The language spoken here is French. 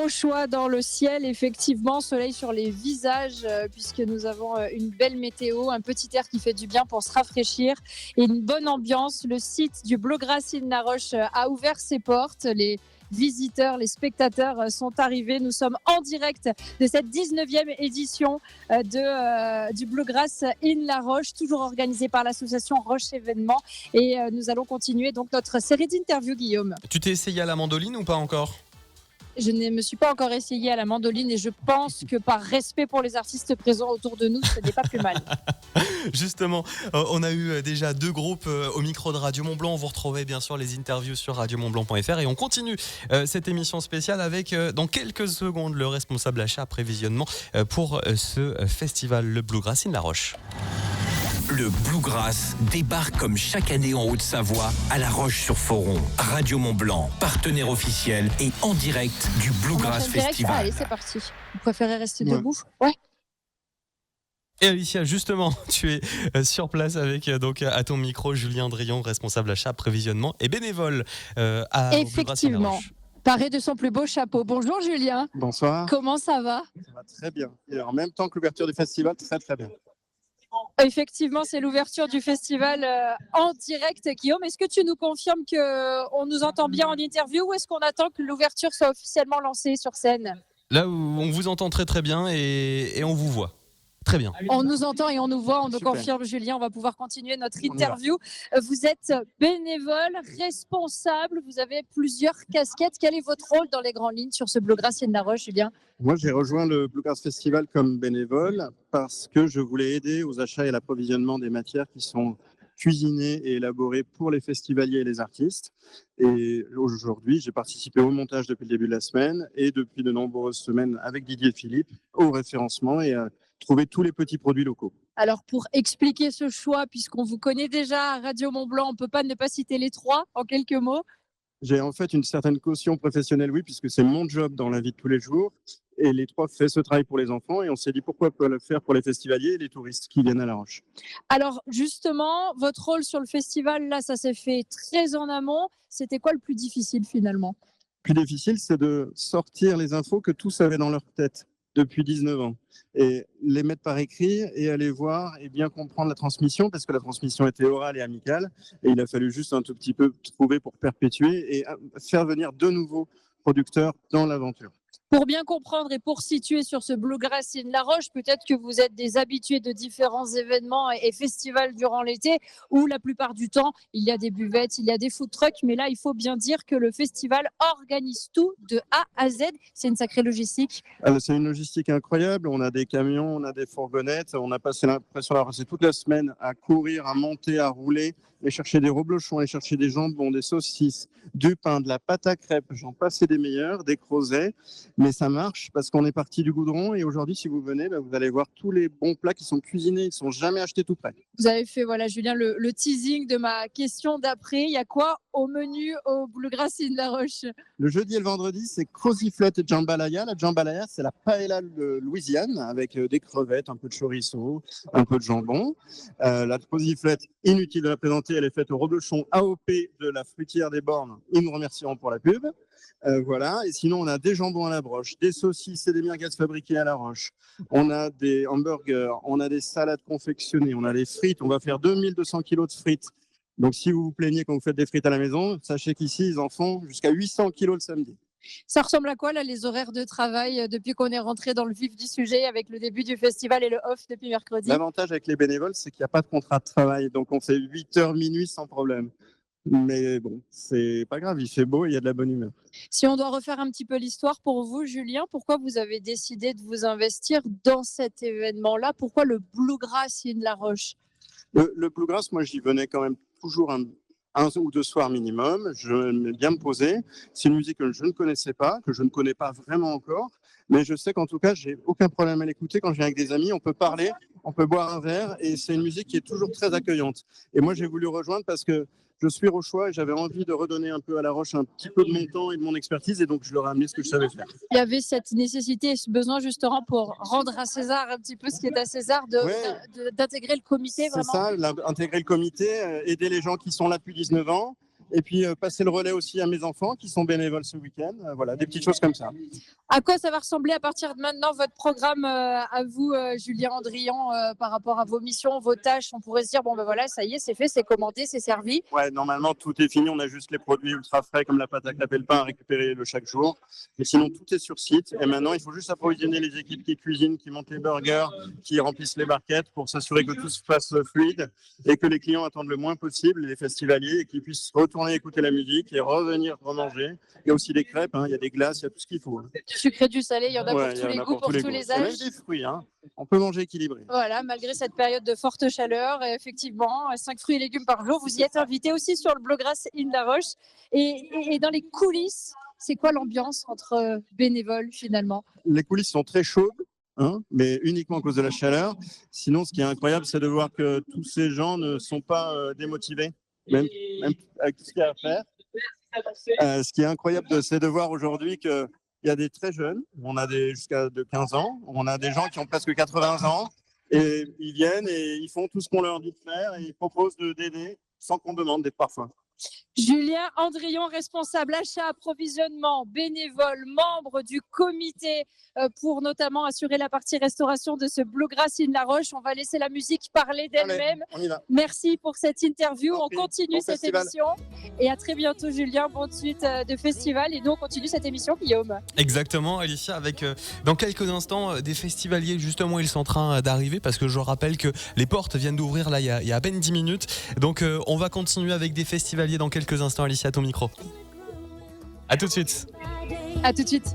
Rochois dans le ciel, effectivement, soleil sur les visages, puisque nous avons une belle météo, un petit air qui fait du bien pour se rafraîchir et une bonne ambiance. Le site du Bluegrass in La Roche a ouvert ses portes. Les visiteurs, les spectateurs sont arrivés. Nous sommes en direct de cette 19e édition du Bluegrass in La Roche, toujours organisée par l'association Roche Événements. Et nous allons continuer donc notre série d'interviews, Guillaume. Tu t'es essayé à la mandoline ou pas encore ? Je ne me suis pas encore essayée à la mandoline et je pense que par respect pour les artistes présents autour de nous, ce n'est pas plus mal. Justement, on a eu déjà 2 groupes au micro de Radio Mont-Blanc. Vous retrouvez bien sûr les interviews sur radiomontblanc.fr et on continue cette émission spéciale avec dans quelques secondes le responsable achat prévisionnement pour ce festival, le Bluegrass in La Roche. Le Bluegrass débarque comme chaque année en Haute-Savoie à La Roche-sur-Foron. Radio Mont-Blanc, partenaire officiel et en direct du Bluegrass Festival. Allez, c'est parti. Vous préférez rester debout ? Ouais. Et Alicia, justement, tu es sur place avec donc à ton micro Julien Drion, responsable achat, prévisionnement et bénévole à Effectivement. Paré de son plus beau chapeau. Bonjour Julien. Bonsoir. Comment ça va ? Ça va très bien. Et en même temps que l'ouverture du festival, très très bien. Effectivement, c'est l'ouverture du festival en direct. Guillaume, est-ce que tu nous confirmes qu'on nous entend bien en interview ou est-ce qu'on attend que l'ouverture soit officiellement lancée sur scène ? Là où on vous entend très très bien et on vous voit. Très bien. On nous entend et on nous voit, on nous Super. confirme, Julien. On va pouvoir continuer notre interview. Vous êtes bénévole, responsable, vous avez plusieurs casquettes. Quel est votre rôle dans les grandes lignes sur ce Bluegrass in La Roche, Julien ? Moi, j'ai rejoint le Bluegrass Festival comme bénévole parce que je voulais aider aux achats et à l'approvisionnement des matières qui sont cuisinées et élaborées pour les festivaliers et les artistes. Et aujourd'hui, j'ai participé au montage depuis le début de la semaine et depuis de nombreuses semaines avec Didier Philippe au référencement et à trouver tous les petits produits locaux. Alors, pour expliquer ce choix, puisqu'on vous connaît déjà à Radio Mont-Blanc, on ne peut pas ne pas citer les 3 en quelques mots. J'ai en fait une certaine caution professionnelle, oui, puisque c'est mon job dans la vie de tous les jours. Et les 3 fait ce travail pour les enfants. Et on s'est dit pourquoi pas le faire pour les festivaliers et les touristes qui viennent à La Roche. Alors, justement, votre rôle sur le festival, là, ça s'est fait très en amont. C'était quoi le plus difficile finalement ? Le plus difficile, c'est de sortir les infos que tous avaient dans leur tête depuis 19 ans et les mettre par écrit et aller voir et bien comprendre la transmission parce que la transmission était orale et amicale et il a fallu juste un tout petit peu trouver pour perpétuer et faire venir de nouveaux producteurs dans l'aventure. Pour bien comprendre et pour situer sur ce Bluegrass in La Roche, peut-être que vous êtes des habitués de différents événements et festivals durant l'été où la plupart du temps, il y a des buvettes, il y a des food trucks. Mais là, il faut bien dire que le festival organise tout de A à Z. C'est une sacrée logistique. Alors, c'est une logistique incroyable. On a des camions, on a des fourgonnettes. On a passé l'impression d'avoir passé toute la semaine à courir, à monter, à rouler, et chercher des reblochons, et chercher des jambons, des saucisses, du pain, de la pâte à crêpes. J'en passais des meilleurs, des crozets. Mais ça marche parce qu'on est parti du goudron et aujourd'hui, si vous venez, vous allez voir tous les bons plats qui sont cuisinés, ils ne sont jamais achetés tout prêts. Vous avez fait, voilà, Julien, le teasing de ma question d'après. Il y a quoi au menu au Bluegrass in La Roche ? Le jeudi et le vendredi, c'est croziflette et jambalaya. La jambalaya, c'est la paella de Louisiane avec des crevettes, un peu de chorizo, un peu de jambon. La croziflette, inutile de la présenter, elle est faite au reblochon AOP de la fruitière des Bornes. Ils nous remercieront pour la pub. Voilà. Et sinon, on a des jambons à la broche, des saucisses et des merguez fabriquées à La Roche. On a des hamburgers, on a des salades confectionnées, on a des frites. On va faire 2200 kilos de frites. Donc, si vous vous plaignez quand vous faites des frites à la maison, sachez qu'ici, ils en font jusqu'à 800 kilos le samedi. Ça ressemble à quoi, là, les horaires de travail depuis qu'on est rentré dans le vif du sujet avec le début du festival et le off depuis mercredi ? L'avantage avec les bénévoles, c'est qu'il n'y a pas de contrat de travail. Donc, on fait 8h minuit sans problème. Mais bon, c'est pas grave, il fait beau et il y a de la bonne humeur. Si on doit refaire un petit peu l'histoire pour vous, Julien, pourquoi vous avez décidé de vous investir dans cet événement-là ? Pourquoi le Bluegrass in La Roche ? Le Bluegrass, moi, j'y venais quand même toujours un ou 2 soirs minimum. Je vais bien me poser. C'est une musique que je ne connaissais pas, que je ne connais pas vraiment encore. Mais je sais qu'en tout cas, j'ai aucun problème à l'écouter. Quand je viens avec des amis, on peut parler, on peut boire un verre. Et c'est une musique qui est toujours très accueillante. Et moi, j'ai voulu rejoindre parce que je suis rochois et j'avais envie de redonner un peu à La Roche un petit peu de mon temps et de mon expertise. Et donc, je leur ai amené ce que je savais faire. Il y avait cette nécessité et ce besoin justement pour rendre à César un petit peu ce qui est à César, d'intégrer le comité. C'est vraiment. ça, intégrer le comité, aider les gens qui sont là depuis 19 ans Et puis passer le relais aussi à mes enfants qui sont bénévoles ce week-end. Voilà, des petites choses comme ça. À quoi ça va ressembler à partir de maintenant votre programme à vous, Julien Andrian, par rapport à vos missions, vos tâches? On pourrait se dire, bon ben voilà, ça y est, c'est fait, c'est commandé, c'est servi. Ouais, normalement tout est fini, on a juste les produits ultra frais comme la pâte à crêpes et le pain à récupérer chaque jour. Mais sinon tout est sur site et maintenant il faut juste approvisionner les équipes qui cuisinent, qui montent les burgers, qui remplissent les barquettes pour s'assurer que tout se fasse fluide et que les clients attendent le moins possible, les festivaliers, et qu'ils puissent retourner écouter la musique et revenir remanger. Il y a aussi des crêpes, il y a des glaces, il y a tout ce qu'il faut. Du sucré, du salé, il y en a pour tous les goûts, pour tous les âges. Même des fruits, on peut manger équilibré. Voilà, malgré cette période de forte chaleur, effectivement, 5 fruits et légumes par jour. Vous y êtes invité aussi sur le Blogras in La Roche. Et dans les coulisses, c'est quoi l'ambiance entre bénévoles finalement? Les coulisses sont très chaudes, mais uniquement à cause de la chaleur. Sinon, ce qui est incroyable, c'est de voir que tous ces gens ne sont pas démotivés, même avec tout ce qu'il y a à faire. Ce qui est incroyable, c'est de voir aujourd'hui qu'il y a des très jeunes, on a des jusqu'à de 15 ans, on a des gens qui ont presque 80 ans, et ils viennent et ils font tout ce qu'on leur dit de faire et ils proposent d'aider sans qu'on demande parfois. Julien Andrian, responsable achat, approvisionnement, bénévole, membre du comité pour notamment assurer la partie restauration de ce Blogras in La Roche. On va laisser la musique parler d'elle-même. Merci pour cette interview. On continue cette émission. Et à très bientôt, Julien. Bonne suite de festival. Et nous, on continue cette émission, Guillaume. Exactement, Alicia, avec dans quelques instants des festivaliers. Justement, ils sont en train d'arriver parce que je rappelle que les portes viennent d'ouvrir là il y a à peine 10 minutes. Donc, on va continuer avec des festivaliers dans quelques instants. Alicia, à ton micro. À tout de suite. À tout de suite.